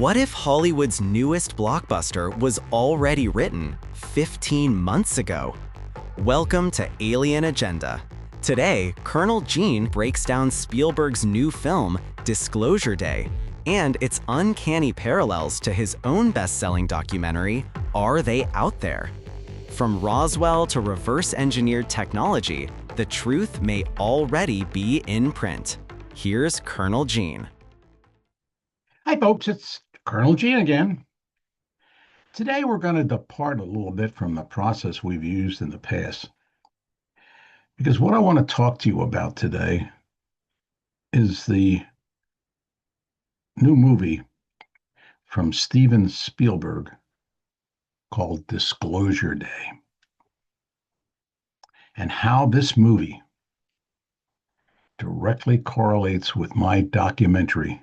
What if Hollywood's newest blockbuster was already written 15 months ago? Welcome to Alien Agenda. Today, Colonel Gene breaks down Spielberg's new film, Disclosure Day, and its uncanny parallels to his own best-selling documentary, Are They Out There? From Roswell to reverse-engineered technology, the truth may already be in print. Here's Colonel Gene. Hi, folks. It's Colonel Gene again. Today, we're going to depart a little bit from the process we've used in the past. Because what I want to talk to you about today is the new movie from Steven Spielberg called Disclosure Day, and how this movie directly correlates with my documentary,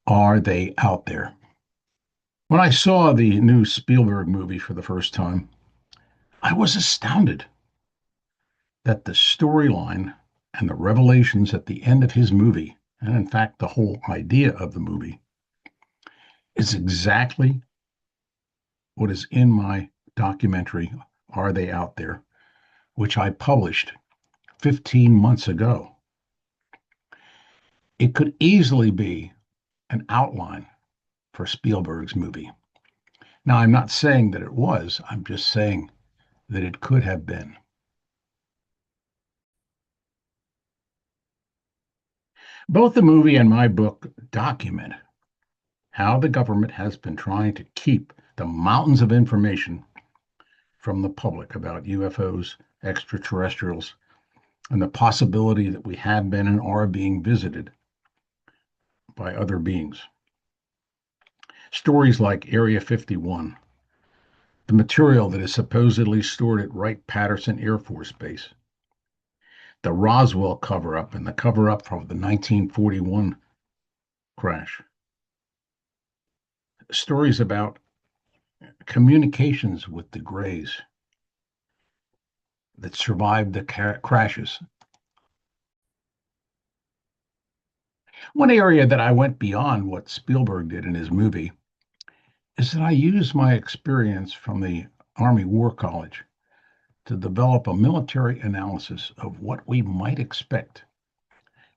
Are They Out There? When I saw the new Spielberg movie for the first time, I was astounded that the storyline and the revelations at the end of his movie, and in fact, the whole idea of the movie, is exactly what is in my documentary, Are They Out There?, which I published 15 months ago. It could easily be an outline for Spielberg's movie. Now, I'm not saying that it was, I'm just saying that it could have been. Both the movie and my book document how the government has been trying to keep the mountains of information from the public about UFOs, extraterrestrials, and the possibility that we have been and are being visited by other beings. Stories like Area 51, the material that is supposedly stored at Wright-Patterson Air Force Base, the Roswell cover-up and the cover-up of the 1941 crash, stories about communications with the Greys that survived the crashes. One area that I went beyond what Spielberg did in his movie is that I used my experience from the Army War College to develop a military analysis of what we might expect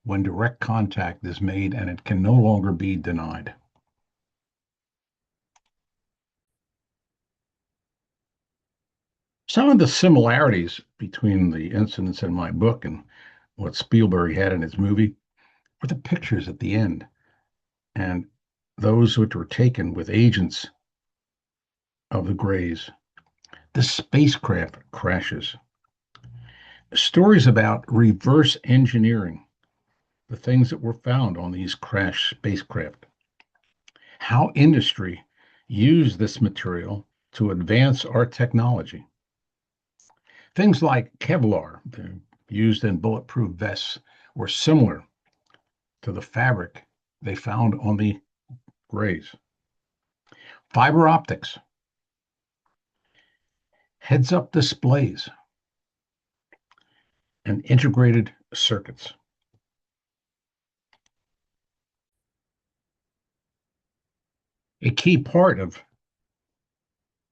when direct contact is made and it can no longer be denied. Some of the similarities between the incidents in my book and what Spielberg had in his movie were the pictures at the end, and those which were taken with agents of the Greys, the spacecraft crashes, stories about reverse engineering, the things that were found on these crashed spacecraft, how industry used this material to advance our technology. Things like Kevlar, used in bulletproof vests, were similar to the fabric they found on the Greys. Fiber optics, heads-up displays, and integrated circuits. A key part of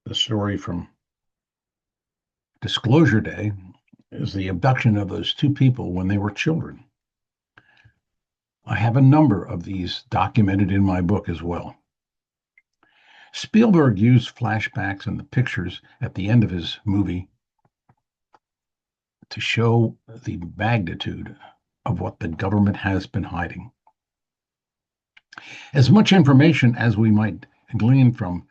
the story from Disclosure Day is the abduction of those two people when they were children. I have a number of these documented in my book as well. Spielberg used flashbacks and the pictures at the end of his movie to show the magnitude of what the government has been hiding. As much information as we might glean from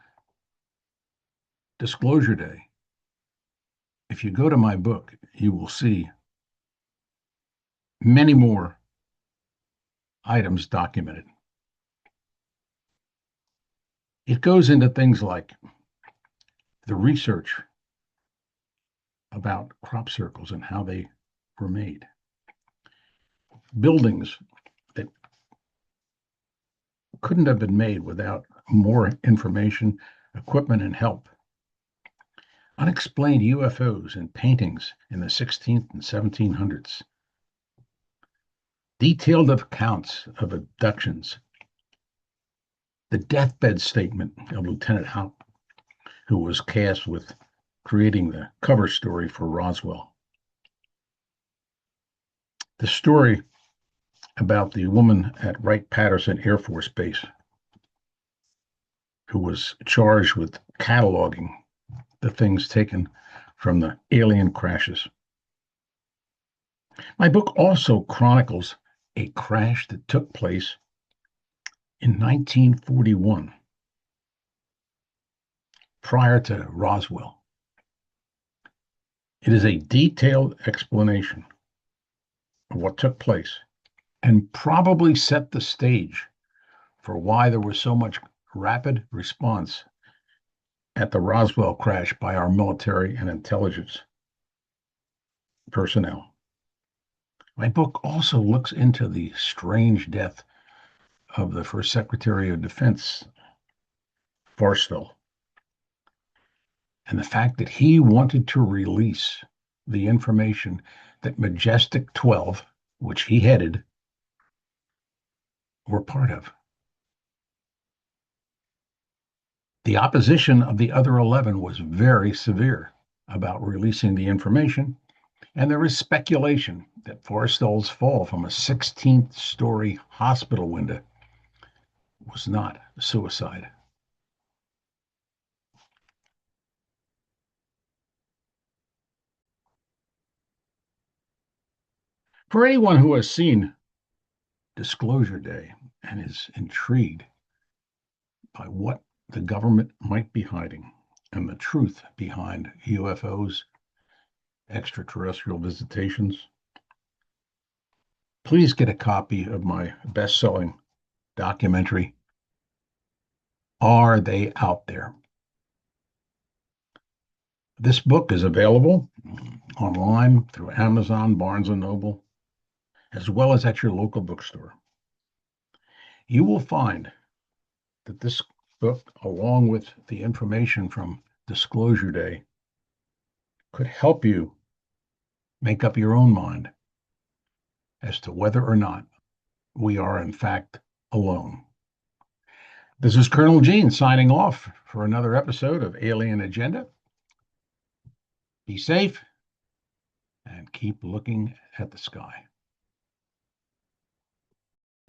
Disclosure Day, if you go to my book, you will see many more items documented. It goes into things like the research about crop circles and how they were made, buildings that couldn't have been made without more information, equipment, and help, unexplained UFOs and paintings in the 16th and 1700s, detailed accounts of abductions, the deathbed statement of Lieutenant Haupt, who was tasked with creating the cover story for Roswell. The story about the woman at Wright-Patterson Air Force Base who was charged with cataloging the things taken from the alien crashes. My book also chronicles a crash that took place in 1941, prior to Roswell. It is a detailed explanation of what took place and probably set the stage for why there was so much rapid response at the Roswell crash by our military and intelligence personnel. My book also looks into the strange death of the first Secretary of Defense, Forrestal, and the fact that he wanted to release the information that Majestic 12, which he headed, were part of. The opposition of the other 11 was very severe about releasing the information, and there is speculation that Forrestal's fall from a 16th story hospital window was not suicide. For anyone who has seen Disclosure Day and is intrigued by what the government might be hiding and the truth behind UFOs, extraterrestrial visitations, please get a copy of my best-selling documentary, Are They Out There? This book is available online through Amazon, Barnes & Noble, as well as at your local bookstore. You will find that this book, along with the information from Disclosure Day, could help you make up your own mind as to whether or not we are, in fact, alone. This is Colonel Gene signing off for another episode of Alien Agenda. Be safe and keep looking at the sky.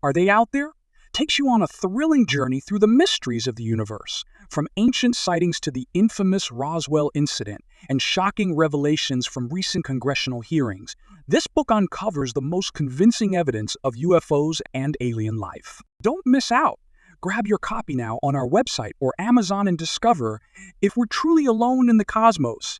Are They Out There? Takes you on a thrilling journey through the mysteries of the universe, from ancient sightings to the infamous Roswell incident and shocking revelations from recent congressional hearings. This book uncovers the most convincing evidence of UFOs and alien life. Don't miss out. Grab your copy now on our website or Amazon and discover if we're truly alone in the cosmos.